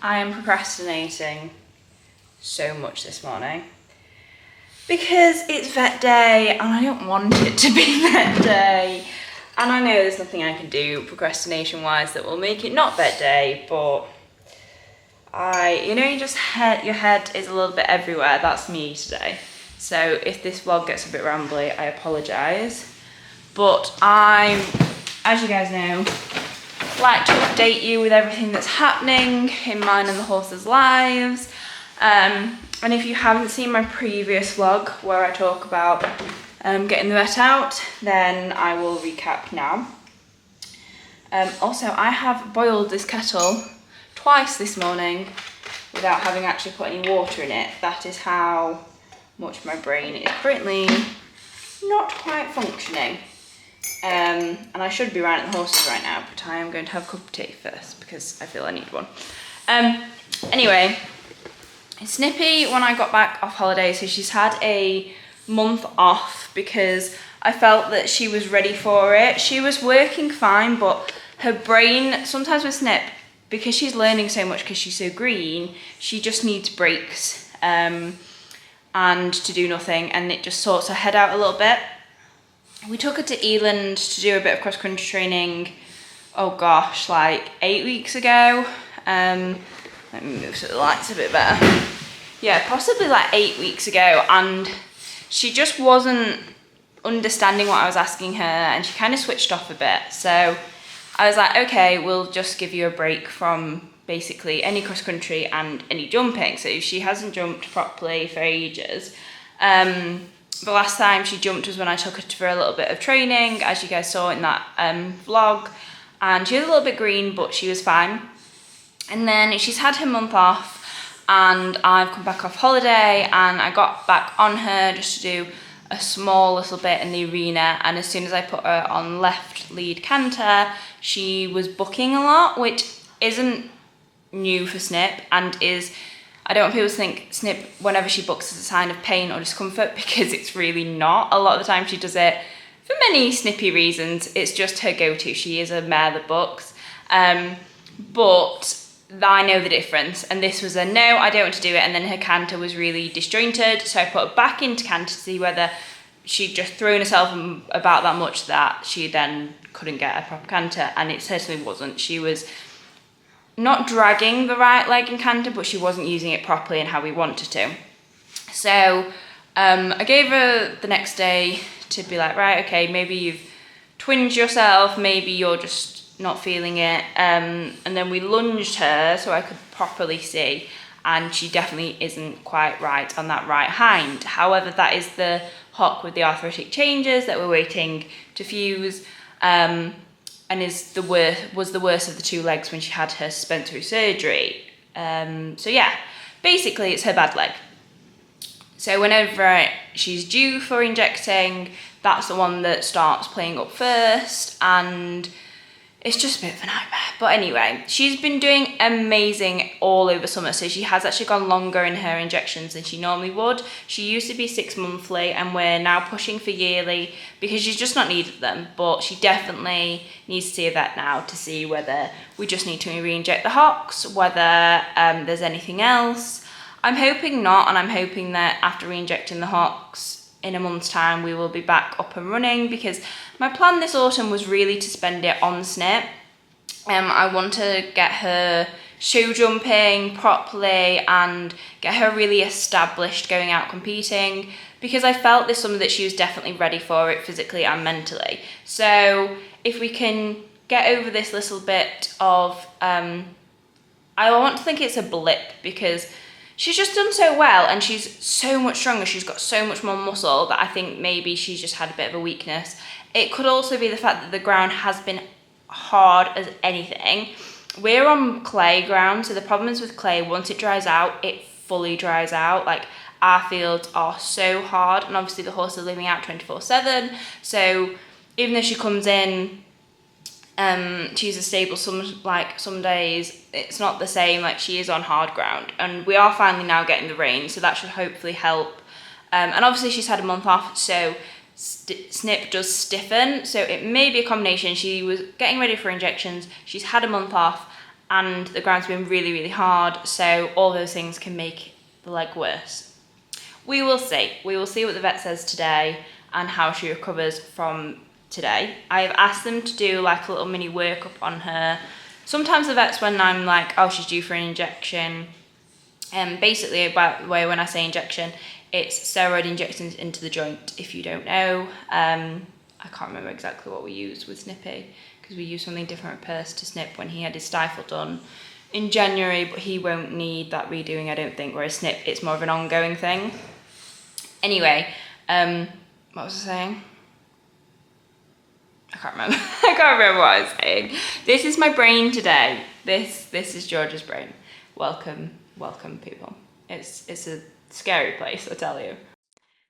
I am procrastinating so much this morning because it's vet day and I don't want it to be vet day. And I know there's nothing I can do procrastination wise that will make it not vet day, but you just your head is a little bit everywhere. That's me today. So if this vlog gets a bit rambly, I apologise. But as you guys know, like to update you with everything that's happening in mine and the horses' lives. And if you haven't seen my previous vlog where I talk about getting the vet out, then I will recap now. Also, I have boiled this kettle twice this morning without having actually put any water in it. That is how much my brain is currently not quite functioning. And I should be riding the horses right now, but I am going to have a cup of tea first because I feel I need one. Anyway, Snippy, when I got back off holiday, so she's had a month off because I felt that she was ready for it. She was working fine, but her brain, sometimes with Snip, because she's learning so much because she's so green, she just needs breaks and to do nothing, and it just sorts her head out a little bit. We took her to Eland to do a bit of cross-country training, oh gosh, like 8 weeks ago. Let me move so the light's a bit better. Yeah, possibly like 8 weeks ago, and she just wasn't understanding what I was asking her, and she kind of switched off a bit. So I was like, okay, we'll just give you a break from basically any cross-country and any jumping. So she hasn't jumped properly for ages. The last time she jumped was when I took her for a little bit of training, as you guys saw in that vlog, and she was a little bit green, but she was fine. And then she's had her month off, and I've come back off holiday, and I got back on her just to do a small little bit in the arena, and as soon as I put her on left lead canter, she was bucking a lot, which isn't new for Snip, and I don't want people to think Snip, whenever she bucks, is a sign of pain or discomfort, because it's really not. A lot of the time she does it for many Snippy reasons. It's just her go-to. She is a mare that bucks. But I know the difference. And this was a no, I don't want to do it. And then her canter was really disjointed. So I put her back into canter to see whether she'd just thrown herself about that much that she then couldn't get a proper canter. And it certainly wasn't. She was not dragging the right leg in canter, but she wasn't using it properly and how we wanted to. So I gave her the next day to be like, right, okay, maybe you've twinged yourself, maybe you're just not feeling it. And then we lunged her so I could properly see, and she definitely isn't quite right on that right hind. However, that is the hock with the arthritic changes that we're waiting to fuse. And was the worst of the two legs when she had her suspensory surgery. So yeah, basically it's her bad leg. So whenever she's due for injecting, that's the one that starts playing up first, and it's just a bit of a nightmare. But anyway, she's been doing amazing all over summer. So she has actually gone longer in her injections than she normally would. She used to be 6 monthly, and we're now pushing for yearly because she's just not needed them. But she definitely needs to see a vet now to see whether we just need to re-inject the hocks, whether there's anything else. I'm hoping not, and I'm hoping that after re-injecting the hocks in a month's time, we will be back up and running, because my plan this autumn was really to spend it on Snip. I want to get her show jumping properly and get her really established going out competing, because I felt this summer that she was definitely ready for it physically and mentally. So if we can get over this little bit of, I want to think it's a blip, because she's just done so well and she's so much stronger. She's got so much more muscle that I think maybe she's just had a bit of a weakness. It could also be the fact that the ground has been hard as anything. We're on clay ground, so the problem is with clay, once it dries out, it fully dries out. Like, our fields are so hard, and obviously the horse is living out 24/7. So even though she comes in to use a stable some days, it's not the same. Like, she is on hard ground, and we are finally now getting the rain, so that should hopefully help. And obviously she's had a month off, so Snip does stiffen, so it may be a combination. She was getting ready for injections, she's had a month off, and the ground's been really, really hard, so all those things can make the leg worse. We will see. We will see what the vet says today and how she recovers from today. I've asked them to do like a little mini workup on her. Sometimes the vets, when I'm like, oh, she's due for an injection, basically, by the way, when I say injection, it's steroid injections into the joint, if you don't know. I can't remember exactly what we used with Snippy, because we used something different with Perse to Snip when he had his stifle done in January, but he won't need that redoing, I don't think, whereas Snip, it's more of an ongoing thing. Anyway, what was I saying? I can't remember. I can't remember what I was saying. This is my brain today. This is George's brain. Welcome, people. It's a scary place, I tell you.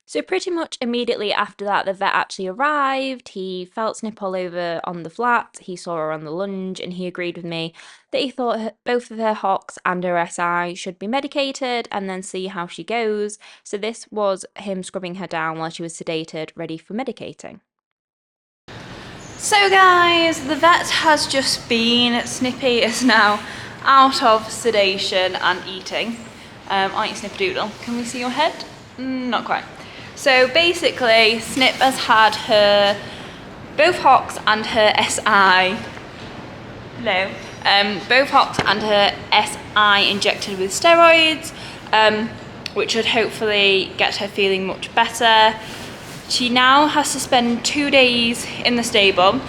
So pretty much immediately after that, the vet actually arrived. He felt Snip all over on the flat. He saw her on the lunge, and he agreed with me that he thought both of her hocks and her SI should be medicated and then see how she goes. So this was him scrubbing her down while she was sedated, ready for medicating. So guys, the vet has just been. Snippy is now out of sedation and eating. Aren't you, Snippadoodle? Can we see your head? Not quite. So basically, Snip has had her, both hocks and her SI, both hocks and her SI injected with steroids, which should hopefully get her feeling much better. She now has to spend 2 days in the stable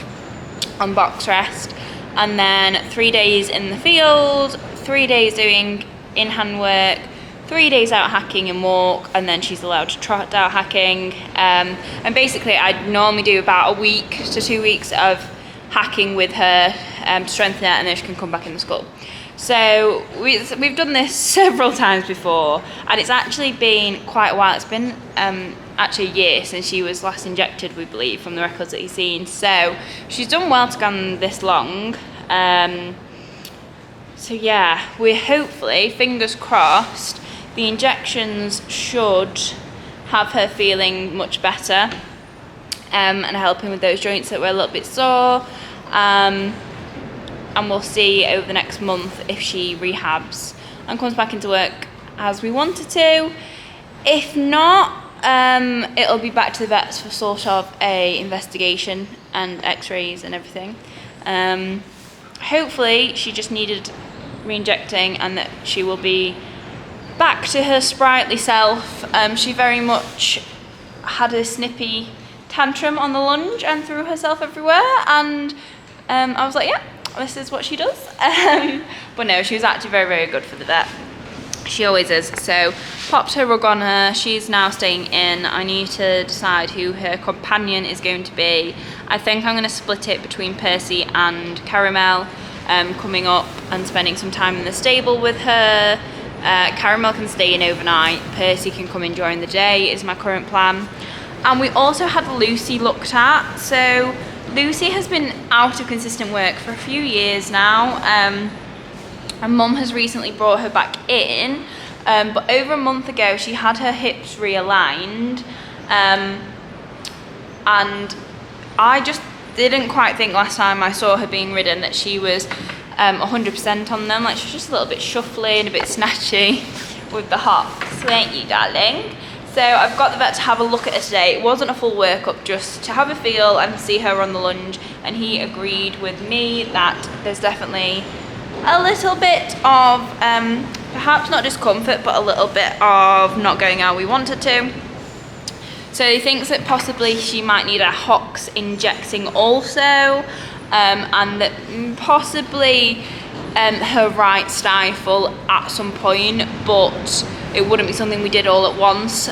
on box rest, and then 3 days in the field, 3 days doing in-hand work, 3 days out hacking and walk, and then she's allowed to trot out hacking. And basically I normally do about a week to 2 weeks of hacking with her to strengthen her, and then she can come back in the school. So we've done this several times before, and it's actually been quite a while. It's been actually a year since she was last injected, we believe, from the records that you've seen. So she's done well to go this long. So yeah, we're hopefully, fingers crossed, the injections should have her feeling much better, and helping with those joints that were a little bit sore. And we'll see over the next month if she rehabs and comes back into work as we want her to. If not, it'll be back to the vets for sort of a investigation and x-rays and everything. Hopefully she just needed re-injecting, and that she will be back to her sprightly self. She very much had a Snippy tantrum on the lunge and threw herself everywhere, and I was like, yeah, this is what she does. But no, she was actually very, very good for the vet. She always is. So popped her rug on her. She's now staying in. I need to decide who her companion is going to be. I think I'm going to split it between Percy and Caramel, coming up and spending some time in the stable with her. Caramel can stay in overnight. Percy can come in during the day is my current plan. And we also had Lucy looked at. So Lucy has been out of consistent work for a few years now. And Mum has recently brought her back in, but over a month ago she had her hips realigned, and I just didn't quite think last time I saw her being ridden that she was 100% on them. Like, she was just a little bit shuffly and a bit snatchy with the hops, weren't you, darling? So I've got the vet to have a look at her today. It wasn't a full workup, just to have a feel and see her on the lunge, and he agreed with me that there's definitely a little bit of perhaps not discomfort, but a little bit of not going how we wanted to. So he thinks that possibly she might need a hocks injecting also, and that possibly her right stifle at some point, but it wouldn't be something we did all at once,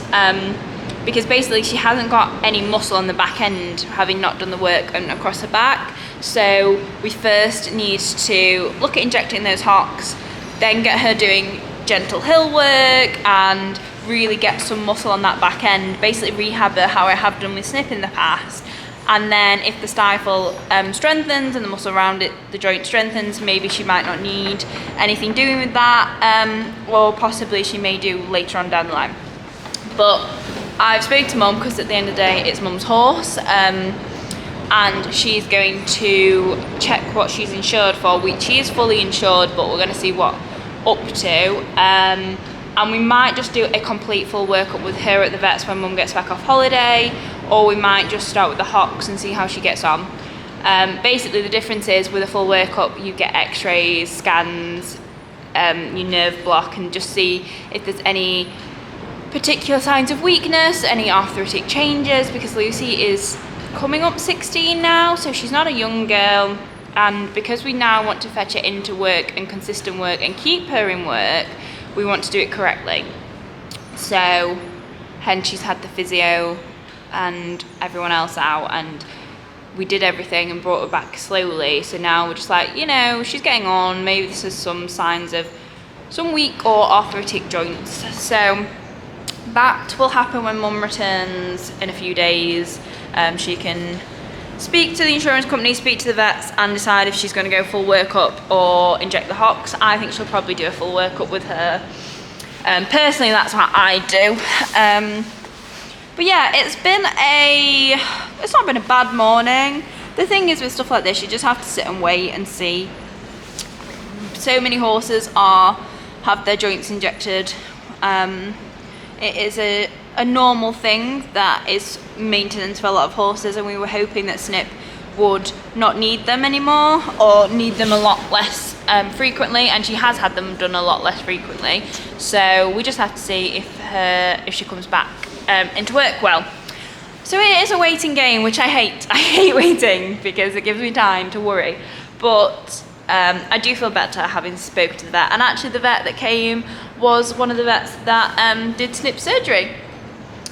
because basically she hasn't got any muscle on the back end, having not done the work and across her back. So we first need to look at injecting those hocks, then get her doing gentle hill work and really get some muscle on that back end, basically rehab her how I have done with Snip in the past. And then if the stifle strengthens and the muscle around it, the joint strengthens, maybe she might not need anything doing with that, or possibly she may do later on down the line. But I've spoken to Mum, because at the end of the day it's Mum's horse, and she's going to check what she's insured for, which she is fully insured, but we're going to see what up to. And we might just do a complete full workup with her at the vets when Mum gets back off holiday, or we might just start with the hocks and see how she gets on. Basically the difference is with a full workup you get x-rays, scans, your nerve block, and just see if there's any particular signs of weakness, any arthritic changes, because Lucy is coming up 16 now, so she's not a young girl, and because we now want to fetch her into work and consistent work and keep her in work, we want to do it correctly. So hence she's had the physio and everyone else out, and we did everything and brought her back slowly. So now we're just like, you know, she's getting on, maybe this is some signs of some weak or arthritic joints. So that will happen when Mum returns in a few days. She can speak to the insurance company, speak to the vets, and decide if she's going to go full workup or inject the hocks. I think she'll probably do a full workup with her. Personally, that's what I do. But yeah, it's not been a bad morning. The thing is with stuff like this, you just have to sit and wait and see. So many horses have their joints injected. It is a normal thing that is maintenance for a lot of horses, and we were hoping that Snip would not need them anymore, or need them a lot less frequently, and she has had them done a lot less frequently. So we just have to see if she comes back into work well. So it is a waiting game, which I hate. I hate waiting because it gives me time to worry. But I do feel better having spoken to the vet, and actually the vet that came was one of the vets that did Snip surgery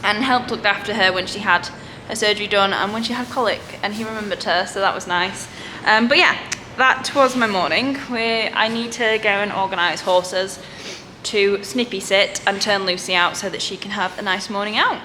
and helped look after her when she had her surgery done and when she had colic, and he remembered her, so that was nice. But yeah, that was my morning. I need to go and organise horses to snippy sit and turn Lucy out so that she can have a nice morning out.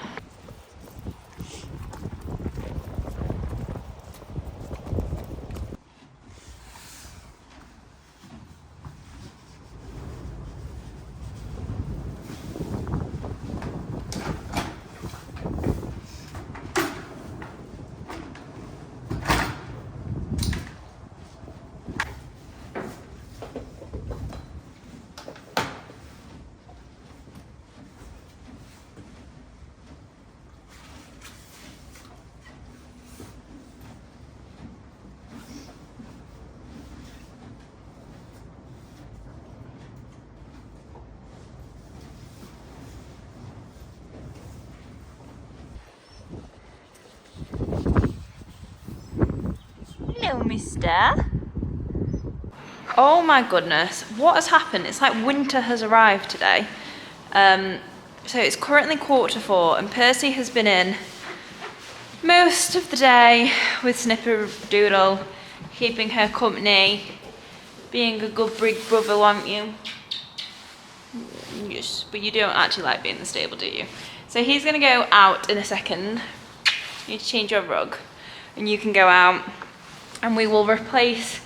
Hello, mister. Oh my goodness, what has happened? It's like winter has arrived today. So it's currently 3:45 and Percy has been in most of the day with Snipper Doodle, keeping her company, being a good big brother, aren't you? Yes, but you don't actually like being in the stable, do you? So he's gonna go out in a second. You need to change your rug and you can go out, and we will replace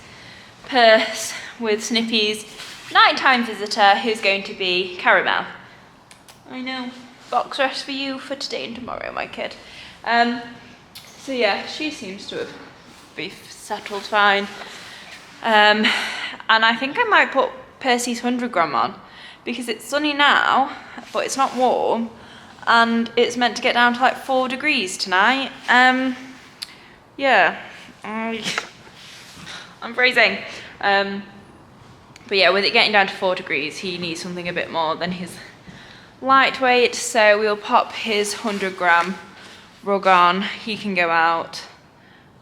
Perce with Snippy's nighttime visitor, who's going to be Caramel. I know, box rest for you for today and tomorrow, my kid. So yeah, she seems to have been settled fine. And I think I might put Percy's 100 gram on, because it's sunny now, but it's not warm, and it's meant to get down to like 4 degrees tonight. Yeah, I'm freezing. But yeah, with it getting down to 4 degrees, he needs something a bit more than his lightweight, so we'll pop his 100 gram rug on. He can go out,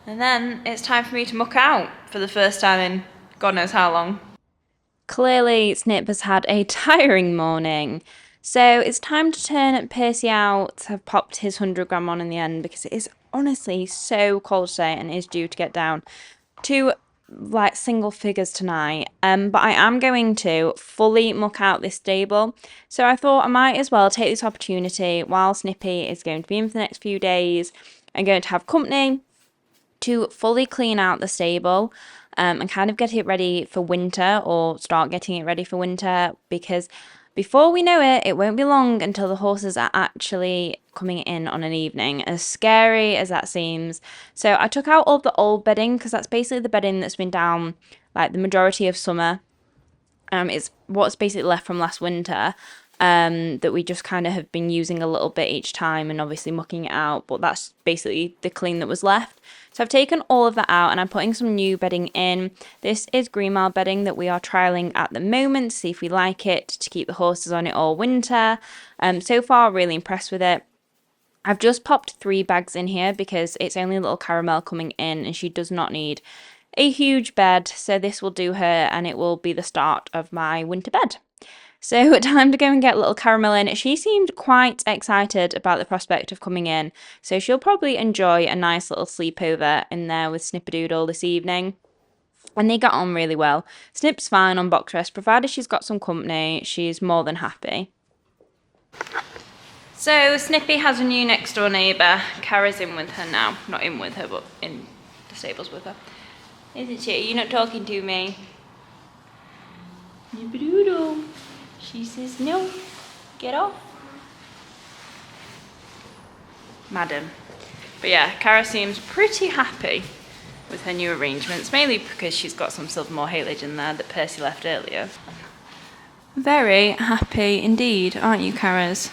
and then it's time for me to muck out for the first time in God knows how long. Clearly, Snip has had a tiring morning, so it's time to turn Percy out. I've popped his 100 gram on in the end because it is honestly so cold today and is due to get down to like single figures tonight. But I am going to fully muck out this stable, so I thought I might as well take this opportunity while Snippy is going to be in for the next few days and going to have company to fully clean out the stable and kind of get it ready for winter, or start getting it ready for winter, because before we know it, it won't be long until the horses are actually coming in on an evening, as scary as that seems. So I took out all the old bedding, because that's basically the bedding that's been down like the majority of summer. It's what's basically left from last winter, that we just kind of have been using a little bit each time and obviously mucking it out, but that's basically the clean that was left. So I've taken all of that out and I'm putting some new bedding in. This is green mile bedding that we are trialing at the moment to see if we like it, to keep the horses on it all winter. So far, really impressed with it. I've just popped 3 bags in here because it's only a little Caramel coming in and she does not need a huge bed, so this will do her and it will be the start of my winter bed. So time to go and get little Caramel in. She seemed quite excited about the prospect of coming in, so she'll probably enjoy a nice little sleepover in there with Snipperdoodle this evening. And they got on really well. Snip's fine on box rest, provided she's got some company, she's more than happy. So Snippy has a new next door neighbour. Cara's in with her now. Not in with her, but in the stables with her. Isn't she? You're not talking to me. Snipperdoodle. She says no. Get off. Madam. But yeah, Cara seems pretty happy with her new arrangements, mainly because she's got some Silvermore haylage in there that Percy left earlier. Very happy indeed, aren't you, Caras?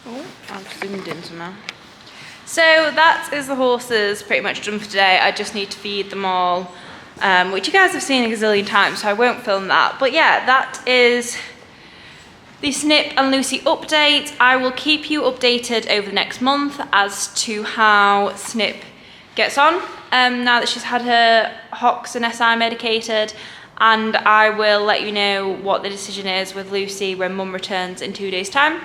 Oh, I've zoomed in somehow. So that is the horses pretty much done for today. I just need to feed them all, which you guys have seen a gazillion times, so I won't film that. But yeah, that is the Snip and Lucy update. I will keep you updated over the next month as to how Snip gets on, now that she's had her hocks and SI medicated, and I will let you know what the decision is with Lucy when Mum returns in 2 days' time.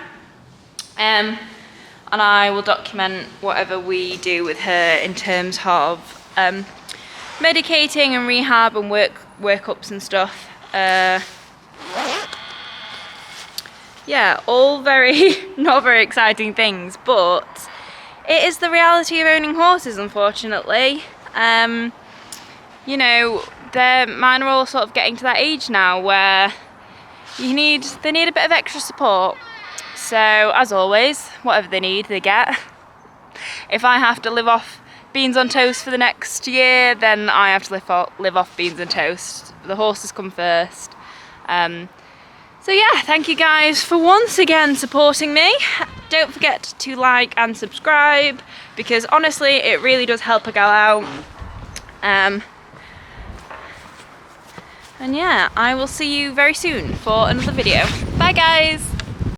And I will document whatever we do with her in terms of medicating and rehab and workups and stuff. Yeah, all very not very exciting things, but it is the reality of owning horses, unfortunately. You know, mine are all sort of getting to that age now where they need a bit of extra support. So, as always, whatever they need, they get. If I have to live off beans on toast for the next year, then I have to live off beans and toast. The horses come first. So yeah, thank you guys for once again supporting me. Don't forget to like and subscribe, because honestly, it really does help a gal out. And yeah, I will see you very soon for another video. Bye guys!